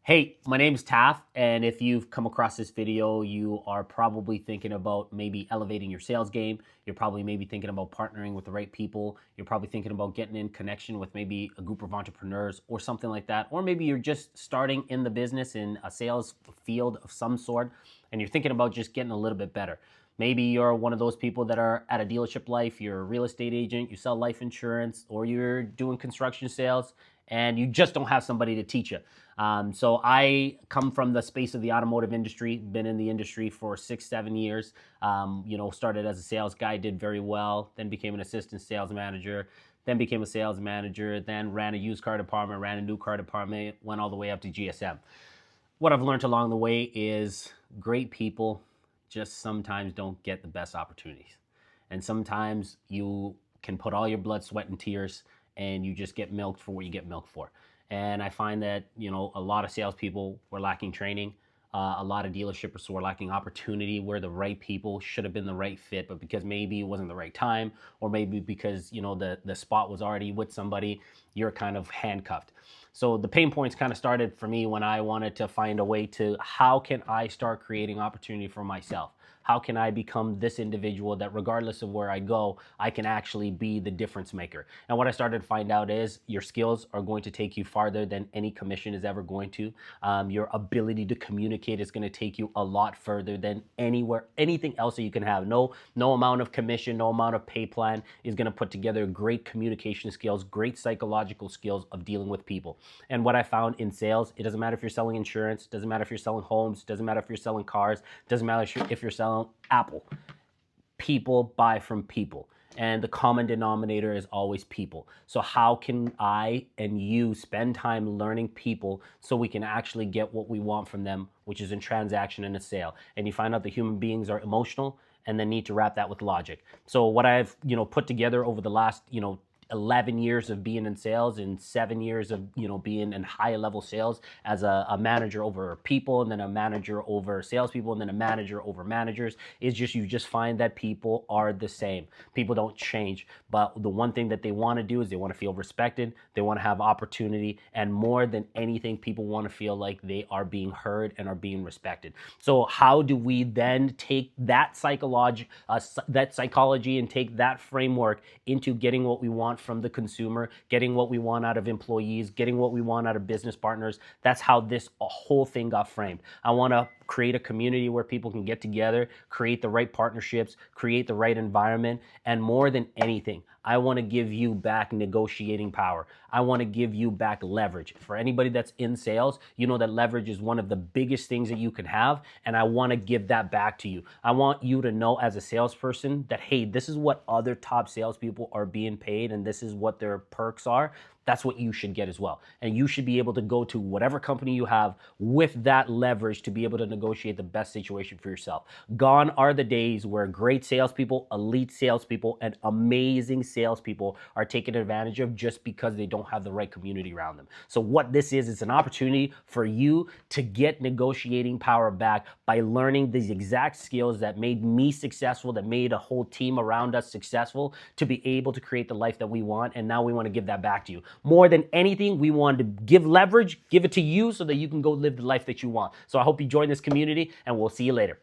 Hey, my name's Taff, and if you've come across this video, you are probably thinking about maybe elevating your sales game. You're probably maybe thinking about partnering with the right people. You're probably thinking about getting in connection with maybe a group of entrepreneurs or something like that. Or maybe you're just starting in the business in a sales field of some sort, and you're thinking about just getting a little bit better. Maybe you're one of those people that are at a dealership life, you're a real estate agent, you sell life insurance, or you're doing construction sales, and you just don't have somebody to teach you. So I come from the space of the automotive industry, been in the industry for 6, 7 years. Started as a sales guy, did very well, then became an assistant sales manager, then became a sales manager, then ran a used car department, ran a new car department, went all the way up to GSM. What I've learned along the way is great people just sometimes don't get the best opportunities. And sometimes you can put all your blood, sweat, and tears, and you just get milked for what you get milked for. And I find that, a lot of salespeople were lacking training. A lot of dealerships were lacking opportunity where the right people should have been the right fit, but because maybe it wasn't the right time, or maybe because, the spot was already with somebody, you're kind of handcuffed. So the pain points kind of started for me when I wanted to find a way to, how can I start creating opportunity for myself? How can I become this individual that regardless of where I go, I can actually be the difference maker? And what I started to find out is your skills are going to take you farther than any commission is ever going to. Your ability to communicate is going to take you a lot further than anything else that you can have. No amount of commission, no amount of pay plan is going to put together great communication skills, great psychological skills of dealing with people. And what I found in sales, it doesn't matter if you're selling insurance, doesn't matter if you're selling homes, doesn't matter if you're selling cars, doesn't matter if you're selling Apple. People buy from people, and the common denominator is always people. So how can I and you spend time learning people so we can actually get what we want from them, which is a transaction and a sale? And you find out that human beings are emotional and then need to wrap that with logic. So what I've put together over the last 11 years of being in sales and 7 years of being in high level sales as a manager over people, and then a manager over salespeople, and then a manager over managers, is just you just find that people are the same. People don't change, but the one thing that they want to do is they want to feel respected, they want to have opportunity, and more than anything, people want to feel like they are being heard and are being respected. So how do we then take that psychology and take that framework into getting what we want from the consumer, getting what we want out of employees, getting what we want out of business partners? That's how this whole thing got framed. I want to create a community where people can get together, create the right partnerships, create the right environment, and more than anything, I want to give you back negotiating power. I want to give you back leverage. For anybody that's in sales, you know that leverage is one of the biggest things that you can have, and I want to give that back to you. I want you to know as a salesperson that, hey, this is what other top salespeople are being paid, and this is what their perks are. That's what you should get as well. And you should be able to go to whatever company you have with that leverage to be able to negotiate the best situation for yourself. Gone are the days where great salespeople, elite salespeople, and amazing salespeople are taken advantage of just because they don't have the right community around them. So what this is an opportunity for you to get negotiating power back by learning these exact skills that made me successful, that made a whole team around us successful, to be able to create the life that we want. And now we want to give that back to you. More than anything, we want to give leverage, give it to you so that you can go live the life that you want. So I hope you join this community, and we'll see you later.